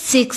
6।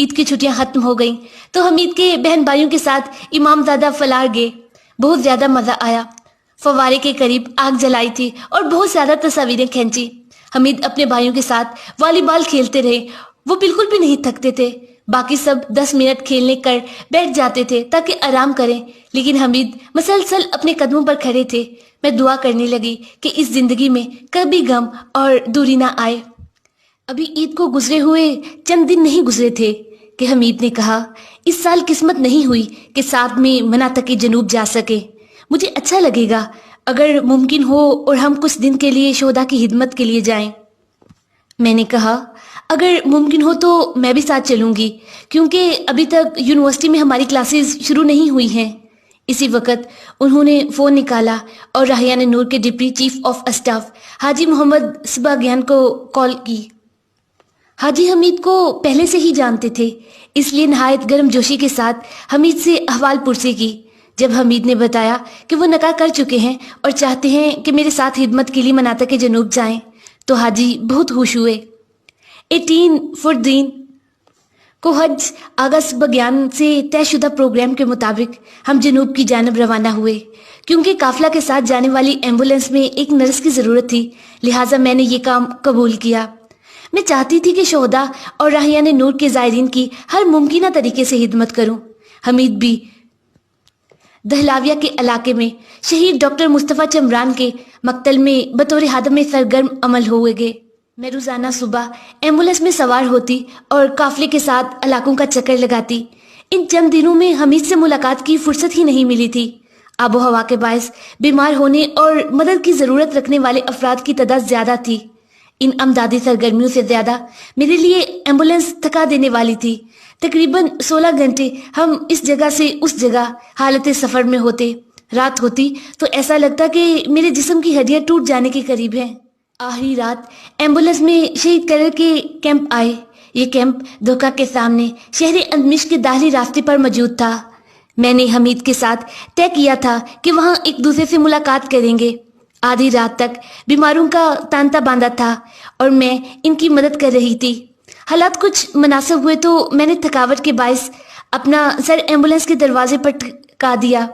عید کی چھٹیاں ختم ہو گئیں تو حمید کے بہن بھائیوں کے ساتھ امامزادہ فلار گئے. بہت زیادہ مزہ آیا. فوارے کے قریب آگ جلائی تھی اور بہت زیادہ تصاویریں کھینچی. حمید اپنے بھائیوں کے ساتھ والی بال کھیلتے رہے. وہ بالکل بھی نہیں تھکتے تھے. باقی سب 10 منٹ کھیلنے کر بیٹھ جاتے تھے تاکہ آرام کریں، لیکن حمید مسلسل اپنے قدموں پر کھڑے تھے. میں دعا کرنے لگی کہ اس زندگی میں کبھی غم اور دوری نہ آئے. ابھی عید کو گزرے ہوئے چند دن نہیں گزرے تھے کہ حمید نے کہا، اس سال قسمت نہیں ہوئی کہ ساتھ میں مناطق جنوب جا سکے. مجھے اچھا لگے گا اگر ممکن ہو اور ہم کچھ دن کے لیے شہداء کی خدمت کے لیے جائیں. میں نے کہا اگر ممکن ہو تو میں بھی ساتھ چلوں گی، کیونکہ ابھی تک یونیورسٹی میں ہماری کلاسز شروع نہیں ہوئی ہیں. اسی وقت انہوں نے فون نکالا اور راہیان نور کے ڈپٹی چیف آف اسٹاف حاجی محمد سباگیان کو کال کی. حاجی حمید کو پہلے سے ہی جانتے تھے، اس لیے نہایت گرم جوشی کے ساتھ حمید سے احوال پرسی کی. جب حمید نے بتایا کہ وہ نکاح کر چکے ہیں اور چاہتے ہیں کہ میرے ساتھ خدمت کے لیے مناطق جنوب جائیں تو حاجی بہت خوش ہوئے. 18 فردین کو حج آغا سباگیان سے طے شدہ پروگرام کے مطابق ہم جنوب کی جانب روانہ ہوئے. کیونکہ قافلہ کے ساتھ جانے والی ایمبولینس میں ایک نرس کی ضرورت تھی، لہٰذا میں نے یہ کام قبول کیا. میں چاہتی تھی کہ شہداء اور راہیان نور کے زائرین کی ہر ممکنہ طریقے سے خدمت کروں. حمید بھی دہلاویہ کے علاقے میں شہید ڈاکٹر مصطفیٰ چمران کے مقتل میں بطور خادم سرگرم عمل ہوئے گئے. میں روزانہ صبح ایمبولینس میں سوار ہوتی اور قافلے کے ساتھ علاقوں کا چکر لگاتی. ان چند دنوں میں حمید سے ملاقات کی فرصت ہی نہیں ملی تھی. آب و ہوا کے باعث بیمار ہونے اور مدد کی ضرورت رکھنے والے افراد کی تعداد زیادہ تھی. ان امدادی سرگرمیوں سے زیادہ میرے لیے ایمبولینس تھکا دینے والی تھی. تقریباً 16 گھنٹے ہم اس جگہ سے اس جگہ حالت سفر میں ہوتے. رات ہوتی تو ایسا لگتا کہ میرے جسم کی ہڈیاں ٹوٹ جانے کے قریب ہیں. آخری رات ایمبولینس میں شہید کرر کے کیمپ آئے. یہ کیمپ دھوکہ کے سامنے شہر اندمشق کے داخلی راستے پر موجود تھا. میں نے حمید کے ساتھ طے کیا تھا کہ وہاں ایک دوسرے سے ملاقات کریں گے. آدھی رات تک بیماروں کا تانتا باندھا تھا اور میں ان کی مدد کر رہی تھی. حالات کچھ مناسب ہوئے تو میں نے تھکاوٹ کے باعث اپنا سر ایمبولینس کے دروازے پر ٹکا دیا.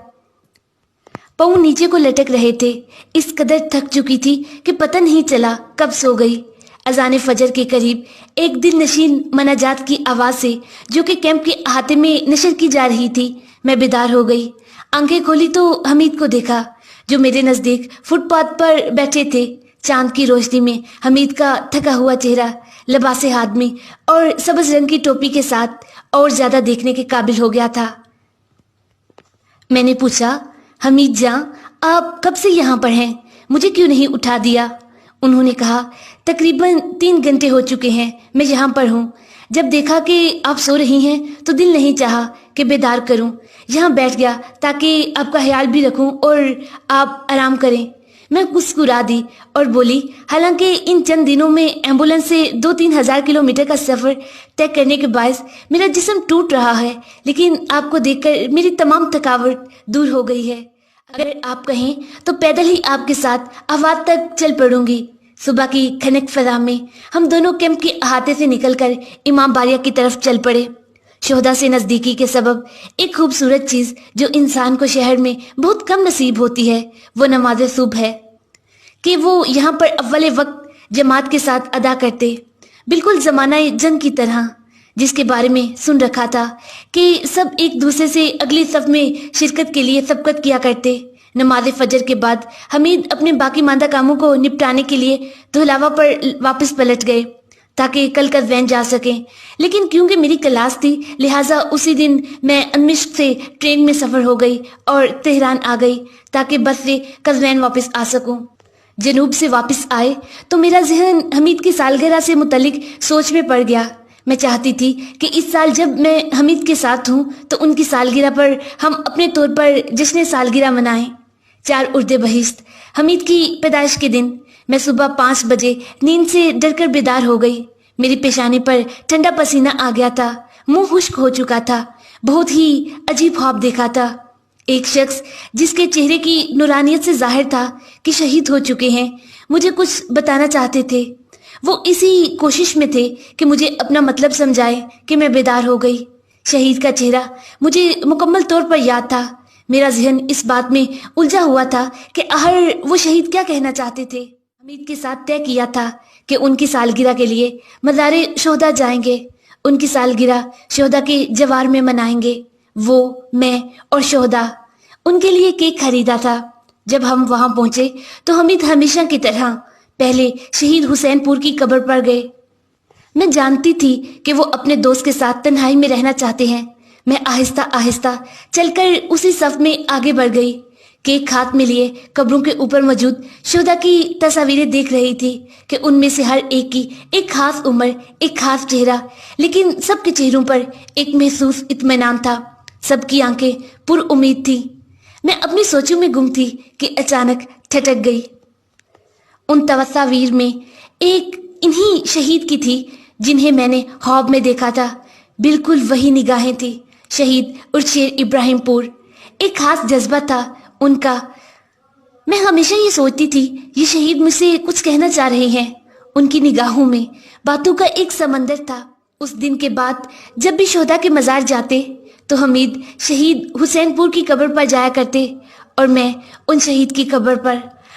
پاؤں نیچے کو لٹک رہے تھے. اس قدر تھک چکی تھی کہ پتہ نہیں چلا کب سو گئی. اذان فجر کے قریب ایک دل نشین مناجات کی آواز سے جو کہ کیمپ کے احاطے میں نشر کی جا رہی تھی میں بیدار ہو گئی. آنکھیں کھولی تو حمید کو دیکھا جو میرے نزدیک فٹ پاتھ پر بیٹھے تھے. چاند کی روشنی میں حمید کا تھکا ہوا چہرہ لباس آدمی اور سبز رنگ کی ٹوپی کے ساتھ اور زیادہ دیکھنے کے قابل ہو گیا تھا. میں نے پوچھا، حمید جاں آپ کب سے یہاں پر ہیں؟ مجھے کیوں نہیں اٹھا دیا؟ انہوں نے کہا، تقریباً 3 گھنٹے ہو چکے ہیں میں یہاں پر ہوں. جب دیکھا کہ آپ سو رہی ہیں تو دل نہیں چاہا کہ بیدار کروں. یہاں بیٹھ گیا تاکہ آپ کا خیال بھی رکھوں اور آپ آرام کریں. میں مسکرا دی اور بولی، حالانکہ ان چند دنوں میں ایمبولینس سے 2-3 ہزار کلومیٹر کا سفر طے کرنے کے باعث میرا جسم ٹوٹ رہا ہے، لیکن آپ کو دیکھ کر میری تمام تھکاوٹ دور ہو گئی ہے. اگر آپ کہیں تو پیدل ہی آپ کے ساتھ آباد تک چل پڑوں گی. صبح کی کھنک فضا میں ہم دونوں کیمپ کے احاطے سے نکل کر امام باریہ کی طرف چل پڑے. شہداء سے نزدیکی کے سبب ایک خوبصورت چیز جو انسان کو شہر میں بہت کم نصیب ہوتی ہے وہ نماز صبح ہے کہ وہ یہاں پر اول وقت جماعت کے ساتھ ادا کرتے، بالکل زمانہ جنگ کی طرح، جس کے بارے میں سن رکھا تھا کہ سب ایک دوسرے سے اگلی صف میں شرکت کے لیے سبقت کیا کرتے. نماز فجر کے بعد حمید اپنے باقی ماندہ کاموں کو نپٹانے کے لیے دھولاوا پر واپس پلٹ گئے تاکہ کل کا وین جا سکیں. لیکن کیونکہ میری کلاس تھی لہٰذا اسی دن میں اندمشق سے ٹرین میں سفر ہو گئی اور تہران آ گئی تاکہ بس سے قزوین واپس آ سکوں. جنوب سے واپس آئے تو میرا ذہن حمید کی سالگرہ سے متعلق سوچ میں پڑ گیا. میں چاہتی تھی کہ اس سال جب میں حمید کے ساتھ ہوں تو ان کی سالگرہ پر ہم اپنے طور پر جشن سالگرہ منائیں. 4 اردے بہشت حمید کی پیدائش کے دن میں صبح 5 بجے نیند سے ڈر کر بیدار ہو گئی. میری پیشانی پر ٹھنڈا پسینہ آ گیا تھا، منہ خشک ہو چکا تھا. بہت ہی عجیب خواب دیکھا تھا. ایک شخص جس کے چہرے کی نورانیت سے ظاہر تھا کہ شہید ہو چکے ہیں مجھے کچھ بتانا چاہتے تھے. وہ اسی کوشش میں تھے کہ مجھے اپنا مطلب سمجھائے کہ میں بیدار ہو گئی۔ شہید کا چہرہ مجھے مکمل طور پر یاد تھا۔ میرا ذہن اس بات میں الجھا ہوا تھا کہ آخر وہ شہید کیا کہنا چاہتے تھے۔ حمید کے ساتھ طے کیا تھا کہ ان کی سالگرہ کے لیے مزار شہداء جائیں گے، ان کی سالگرہ شہداء کے جوار میں منائیں گے۔ وہ، میں اور شہداء۔ ان کے لیے کیک خریدا تھا۔ جب ہم وہاں پہنچے تو حمید ہمیشہ کی طرح پہلے شہید حسین پور کی قبر پر گئے۔ میں جانتی تھی کہ وہ اپنے دوست کے ساتھ تنہائی میں رہنا چاہتے ہیں۔ میں آہستہ آہستہ چل کر اسی صف میں آگے بڑھ گئی۔ کیک ہاتھ میں لیے قبروں کے اوپر موجود شہداء کی تصاویریں دیکھ رہی تھی کہ ان میں سے ہر ایک کی ایک خاص عمر، ایک خاص چہرہ، لیکن سب کے چہروں پر ایک محسوس اطمینان تھا۔ سب کی آنکھیں پر امید تھی۔ میں اپنی سوچوں میں گم تھی کہ اچانک ٹھٹک گئی۔ ان تصاویر میں ایک انہی شہید کی تھی جنہیں میں نے خواب میں دیکھا تھا۔ بالکل وہی نگاہیں تھی۔ شہید ارشیر ابراہیم پور۔ ایک خاص جذبہ تھا ان کا۔ میں ہمیشہ یہ سوچتی تھی یہ شہید مجھ سے کچھ کہنا چاہ رہے ہیں۔ ان کی نگاہوں میں باتوں کا ایک سمندر تھا۔ اس دن کے بعد جب بھی شہداء کے مزار جاتے تو حمید شہید حسین پور کی قبر پر جایا کرتے اور میں ان شہید کی قبر پر۔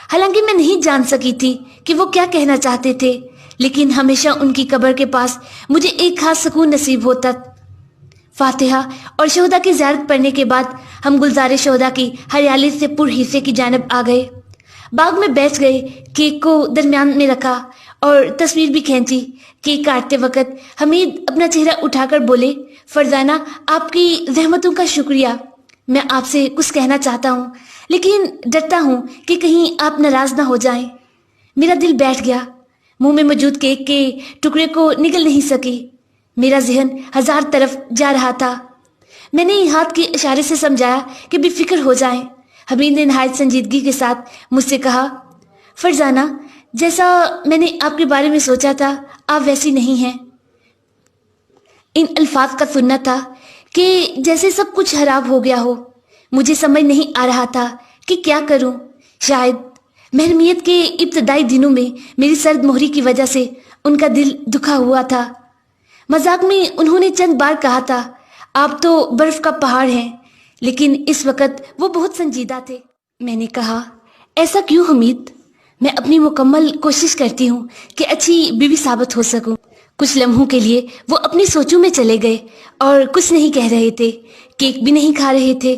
حالانکہ میں نہیں جان سکی تھی کہ وہ کیا کہنا چاہتے تھے، لیکن ہمیشہ ان کی قبر کے پاس مجھے ایک خاص سکون نصیب ہوتا۔ فاتحہ اور شہداء کی زیارت پڑھنے کے بعد ہم گلزار شہداء کی ہریالی سے پر حصے کی جانب آ گئے۔ باغ میں بیٹھ گئے، کیک کو درمیان میں رکھا اور تصویر بھی کھینچی۔ کیک کاٹتے وقت حمید اپنا چہرہ اٹھا کر بولے، فرزانہ آپ کی زحمتوں کا شکریہ۔ میں آپ سے کچھ کہنا چاہتا ہوں لیکن ڈرتا ہوں کہ کہیں آپ ناراض نہ ہو جائیں۔ میرا دل بیٹھ گیا۔ منہ میں موجود کیک کے ٹکڑے کو نگل نہیں سکی۔ میرا ذہن ہزار طرف جا رہا تھا۔ میں نے ہاتھ کے اشارے سے سمجھایا کہ بے فکر ہو جائیں۔ حمید نے نہایت سنجیدگی کے ساتھ مجھ سے کہا، فرزانہ جیسا میں نے آپ کے بارے میں سوچا تھا آپ ویسی نہیں ہیں۔ ان الفاظ کا سننا تھا کہ جیسے سب کچھ خراب ہو گیا ہو۔ مجھے سمجھ نہیں آ رہا تھا کہ کیا کروں۔ شاید محرمیت کے ابتدائی دنوں میں میری سرد مہری کی وجہ سے ان کا دل دکھا ہوا تھا۔ مذاق میں انہوں نے چند بار کہا تھا، آپ تو برف کا پہاڑ ہیں، لیکن اس وقت وہ بہت سنجیدہ تھے۔ میں نے کہا، ایسا کیوں حمید؟ میں اپنی مکمل کوشش کرتی ہوں کہ اچھی بیوی ثابت ہو سکوں۔ کچھ لمحوں کے لیے وہ اپنی سوچوں میں چلے گئے اور کچھ نہیں کہہ رہے تھے، کیک بھی نہیں کھا رہے تھے۔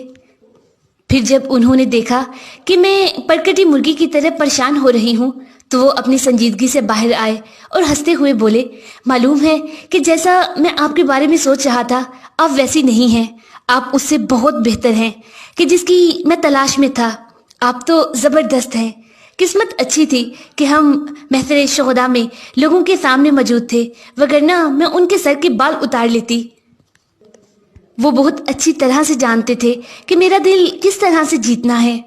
پھر جب انہوں نے دیکھا کہ میں پرکٹی مرغی کی طرح پریشان ہو رہی ہوں تو وہ اپنی سنجیدگی سے باہر آئے اور ہنستے ہوئے بولے، معلوم ہے کہ جیسا میں آپ کے بارے میں سوچ رہا تھا آپ ویسی نہیں ہیں، آپ اس سے بہت بہتر ہیں کہ جس کی میں تلاش میں تھا۔ آپ تو زبردست ہیں۔ قسمت اچھی تھی کہ ہم محضر شہداء میں لوگوں کے سامنے موجود تھے، وگرنہ میں ان کے سر کے بال اتار لیتی۔ وہ بہت اچھی طرح سے جانتے تھے کہ میرا دل کس طرح سے جیتنا ہے۔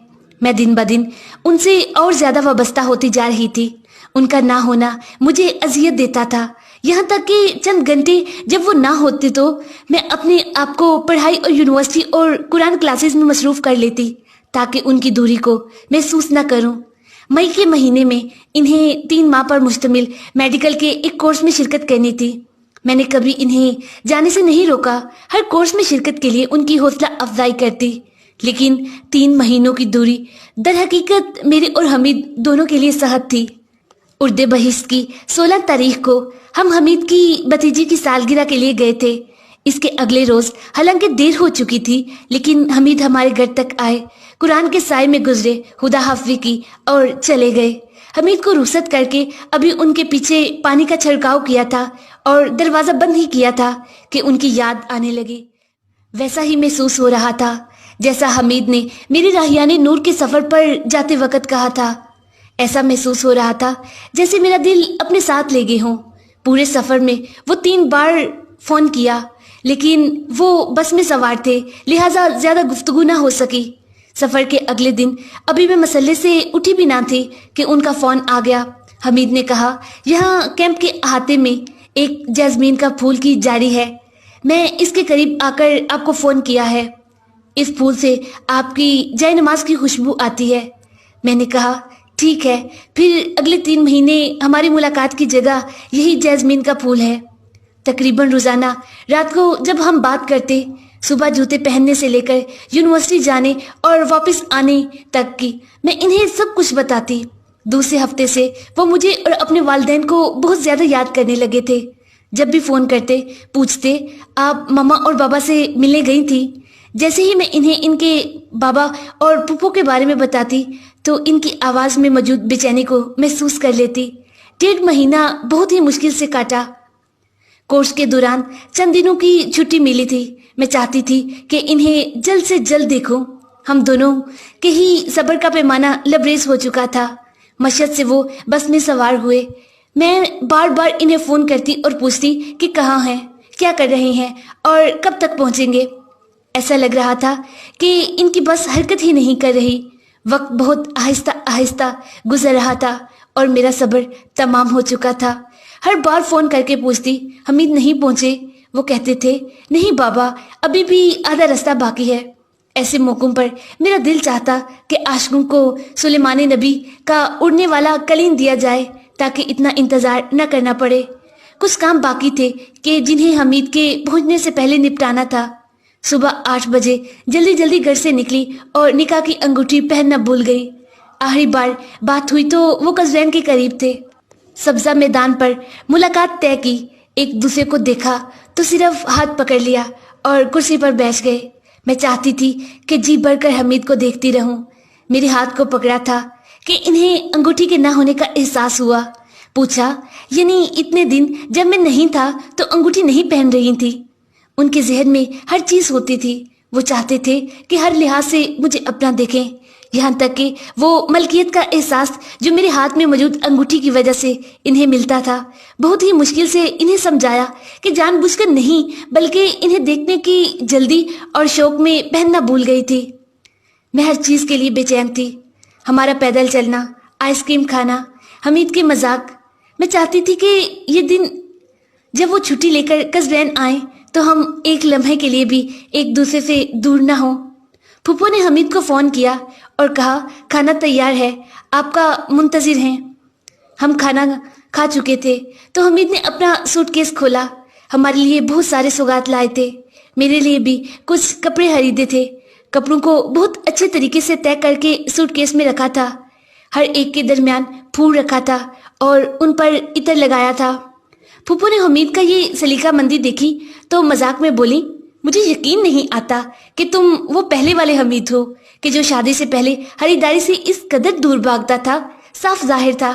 میں دن بدن ان سے اور زیادہ وابستہ ہوتی جا رہی تھی۔ ان کا نہ ہونا مجھے اذیت دیتا تھا، یہاں تک کہ چند گھنٹے جب وہ نہ ہوتے تو میں اپنے آپ کو پڑھائی اور یونیورسٹی اور قرآن کلاسز میں مصروف کر لیتی تاکہ ان کی دوری کو محسوس نہ کروں۔ مئی کے مہینے میں انہیں 3 ماہ پر مشتمل میڈیکل کے ایک کورس میں شرکت کرنی تھی۔ میں نے کبھی انہیں جانے سے نہیں روکا، ہر کورس میں شرکت کے لیے ان کی حوصلہ افزائی کرتی، لیکن 3 مہینوں کی دوری در حقیقت میرے اور حمید دونوں کے لیے صحت تھی۔ اردے بہشت کی 16 تاریخ کو ہم حمید کی بھتیجی کی سالگرہ کے لیے گئے تھے۔ اس کے اگلے روز حالانکہ دیر ہو چکی تھی لیکن حمید ہمارے گھر تک آئے، قرآن کے سائے میں گزرے، خدا حافظی کی اور چلے گئے۔ حمید کو رخصت کر کے ابھی ان کے پیچھے پانی کا چھڑکاؤ کیا تھا اور دروازہ بند ہی کیا تھا کہ ان کی یاد آنے لگی۔ ویسا ہی محسوس ہو رہا تھا جیسا حمید نے میری راہیان نور کے سفر پر جاتے وقت کہا تھا۔ ایسا محسوس ہو رہا تھا جیسے میرا دل اپنے ساتھ لے گئے ہوں۔ پورے سفر میں وہ 3 بار فون کیا لیکن وہ بس میں سوار تھے لہٰذا زیادہ گفتگو نہ ہو سکی۔ سفر کے اگلے دن ابھی میں مسئلے سے اٹھی بھی نہ تھی کہ ان کا فون آ گیا۔ حمید نے کہا، یہاں کیمپ کے احاطے میں ایک جیسمین کا پھول کی جاری ہے، میں اس کے قریب آ کر آپ کو فون کیا ہے۔ اس پھول سے آپ کی جائے نماز کی خوشبو آتی ہے۔ میں نے کہا، ٹھیک ہے، پھر اگلے 3 مہینے ہماری ملاقات کی جگہ یہی جیسمین کا پھول ہے۔ تقریباً روزانہ رات کو جب ہم بات کرتے، صبح جوتے پہننے سے لے کر یونیورسٹی جانے اور واپس آنے تک کی، میں انہیں سب کچھ بتاتی۔ دوسرے ہفتے سے وہ مجھے اور اپنے والدین کو بہت زیادہ یاد کرنے لگے تھے۔ جب بھی فون کرتے پوچھتے، آپ ماما اور بابا سے ملنے گئی تھی؟ جیسے ہی میں انہیں ان کے بابا اور پھپھو کے بارے میں بتاتی تو ان کی آواز میں موجود بے چینی کو محسوس کر لیتی۔ 1.5 مہینہ بہت ہی مشکل سے کاٹا۔ کورس کے دوران چند دنوں کی چھٹی ملی تھی۔ میں چاہتی تھی کہ انہیں جلد سے جلد دیکھوں۔ ہم دونوں کے ہی صبر کا پیمانہ لبریز ہو چکا تھا۔ مشہد سے وہ بس میں سوار ہوئے۔ میں بار بار انہیں فون کرتی اور پوچھتی کہ کہاں ہیں، کیا کر رہے ہیں اور کب تک پہنچیں گے۔ ایسا لگ رہا تھا کہ ان کی بس حرکت ہی نہیں کر رہی۔ وقت بہت آہستہ آہستہ گزر رہا تھا اور میرا صبر تمام ہو چکا تھا۔ ہر بار فون کر کے پوچھتی، حمید نہیں پہنچے؟ وہ کہتے تھے، نہیں بابا، ابھی بھی آدھا راستہ باقی ہے۔ ایسے موقعوں پر میرا دل چاہتا کہ عاشقوں کو سلیمان نبی کا اڑنے والا کلیم دیا جائے تاکہ اتنا انتظار نہ کرنا پڑے۔ کچھ کام باقی تھے کہ جنہیں حمید کے پہنچنے سے پہلے نپٹانا تھا۔ صبح 8 بجے جلدی گھر سے نکلی اور نکاح کی انگوٹھی پہننا بھول گئی۔ آخری بار بات ہوئی تو وہ قصرین کے قریب تھے۔ سبزہ میدان پر ملاقات طے کی، ایک دوسرے کو دیکھا تو صرف ہاتھ پکڑ لیا اور کرسی پر بیٹھ گئے۔ میں چاہتی تھی کہ جی بھر کر حمید کو دیکھتی رہوں۔ میرے ہاتھ کو پکڑا تھا کہ انہیں انگوٹھی کے نہ ہونے کا احساس ہوا۔ پوچھا، یعنی اتنے دن جب میں نہیں تھا تو انگوٹھی نہیں پہن رہی تھی؟ ان کے ذہن میں ہر چیز ہوتی تھی۔ وہ چاہتے تھے کہ ہر لحاظ سے مجھے اپنا دیکھیں، یہاں تک کہ وہ ملکیت کا احساس جو میرے ہاتھ میں موجود انگوٹھی کی وجہ سے انہیں ملتا تھا۔ بہت ہی مشکل سے انہیں سمجھایا کہ جان بوجھ کر نہیں بلکہ انہیں دیکھنے کی جلدی اور شوق میں پہننا بھول گئی تھی۔ میں ہر چیز کے لیے بے چین تھی، ہمارا پیدل چلنا، آئس کریم کھانا، حمید کے مذاق۔ میں چاہتی تھی کہ یہ دن جب وہ چھٹی لے کر قصرین آئیں تو ہم ایک لمحے کے لیے بھی ایک دوسرے سے دور نہ ہوں۔ پھپھو نے حمید کو فون کیا اور کہا، کھانا تیار ہے، آپ کا منتظر ہیں۔ ہم کھانا کھا چکے تھے تو حمید نے اپنا سوٹ کیس کھولا۔ ہمارے لیے بہت سارے سوغات لائے تھے، میرے لیے بھی کچھ کپڑے خریدے تھے۔ کپڑوں کو بہت اچھے طریقے سے طے کر کے سوٹ کیس میں رکھا تھا، ہر ایک کے درمیان پھول رکھا تھا اور ان پر عطر لگایا تھا۔ پھپھو نے حمید کا یہ سلیقہ مندی دیکھی تو مذاق میں بولی، مجھے یقین نہیں آتا کہ تم وہ پہلے والے حمید ہو کہ جو شادی سے پہلے خریداری سے اس قدر دور بھاگتا تھا۔ صاف ظاہر تھا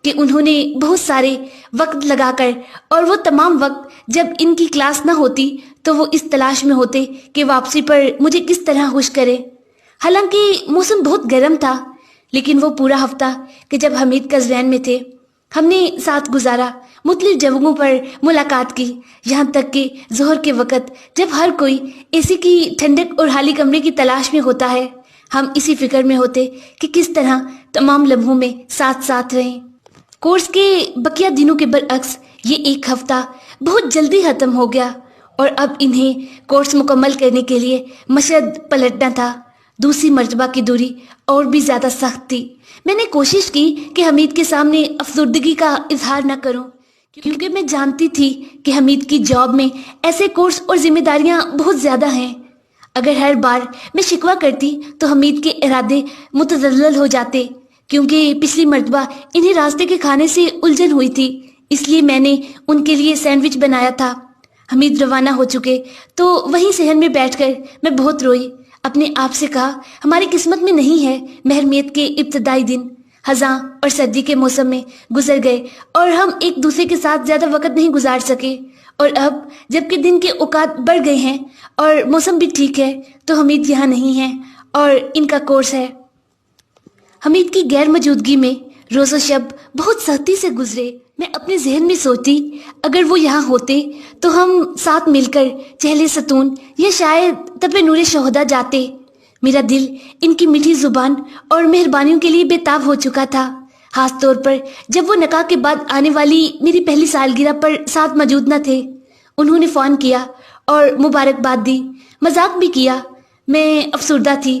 کہ انہوں نے بہت سارے وقت لگا کر، اور وہ تمام وقت جب ان کی کلاس نہ ہوتی تو وہ اس تلاش میں ہوتے کہ واپسی پر مجھے کس طرح خوش کرے۔ حالانکہ موسم بہت گرم تھا، لیکن وہ پورا ہفتہ کہ جب حمید قصرین میں تھے ہم نے ساتھ گزارا، مختلف جگہوں پر ملاقات کی، یہاں تک کہ ظہر کے وقت جب ہر کوئی اے سی کی ٹھنڈک اور خالی کمرے کی تلاش میں ہوتا ہے، ہم اسی فکر میں ہوتے کہ کس طرح تمام لمحوں میں ساتھ ساتھ رہیں۔ کورس کے بقیہ دنوں کے برعکس یہ ایک ہفتہ بہت جلدی ختم ہو گیا اور اب انہیں کورس مکمل کرنے کے لیے مشہد پلٹنا تھا۔ دوسری مرتبہ کی دوری اور بھی زیادہ سخت تھی۔ میں نے کوشش کی کہ حمید کے سامنے افسردگی کا اظہار نہ کروں، کیونکہ میں جانتی تھی کہ حمید کی جاب میں ایسے کورس اور ذمہ داریاں بہت زیادہ ہیں۔ اگر ہر بار میں شکوہ کرتی تو حمید کے ارادے متزلزل ہو جاتے، کیونکہ پچھلی مرتبہ انہیں راستے کے کھانے سے الجھن ہوئی تھی، اس لیے میں نے ان کے لیے سینڈوچ بنایا تھا۔ حمید روانہ ہو چکے تو وہیں صحن میں بیٹھ کر میں بہت روئی، اپنے آپ سے کہا، ہماری قسمت میں نہیں ہے محرمیت کے ابتدائی دن۔ خزاں اور سردی کے موسم میں گزر گئے اور ہم ایک دوسرے کے ساتھ زیادہ وقت نہیں گزار سکے، اور اب جبکہ دن کے اوقات بڑھ گئے ہیں اور موسم بھی ٹھیک ہے تو حمید یہاں نہیں ہے اور ان کا کورس ہے۔ حمید کی غیر موجودگی میں روز و شب بہت سختی سے گزرے۔ میں اپنے ذہن میں سوچتی، اگر وہ یہاں ہوتے تو ہم ساتھ مل کر چہلے ستون یا شاید تپے نور شہدا جاتے۔ میرا دل ان کی میٹھی زبان اور مہربانیوں کے لیے بےتاب ہو چکا تھا، خاص طور پر جب وہ نکاح کے بعد آنے والی میری پہلی سالگرہ پر ساتھ موجود نہ تھے۔ انہوں نے فون کیا اور مبارکباد دی، مذاق بھی کیا۔ میں افسردہ تھی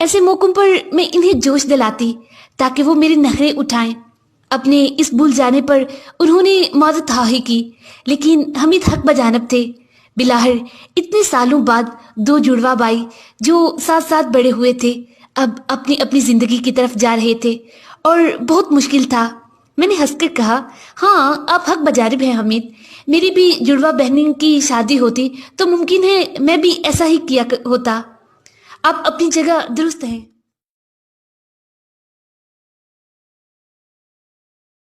ایسے موقعوں پر میں انہیں جوش دلاتی تاکہ وہ میرے نخرے اٹھائیں۔ اپنے اس بھول جانے پر انہوں نے معذرت خواہی کی، لیکن حمید حق بجانب تھے۔ بلاخر اتنے سالوں بعد دو جڑواں بھائی جو ساتھ ساتھ بڑے ہوئے تھے اب اپنی اپنی زندگی کی طرف جا رہے تھے، اور بہت مشکل تھا۔ میں نے ہنس کر کہا، ہاں آپ حق بجانب ہیں حمید، میری بھی جڑواں بہنوں کی شادی ہوتی تو ممکن ہے میں بھی ایسا ہی کیا ہوتا۔ آپ اپنی جگہ درست ہیں۔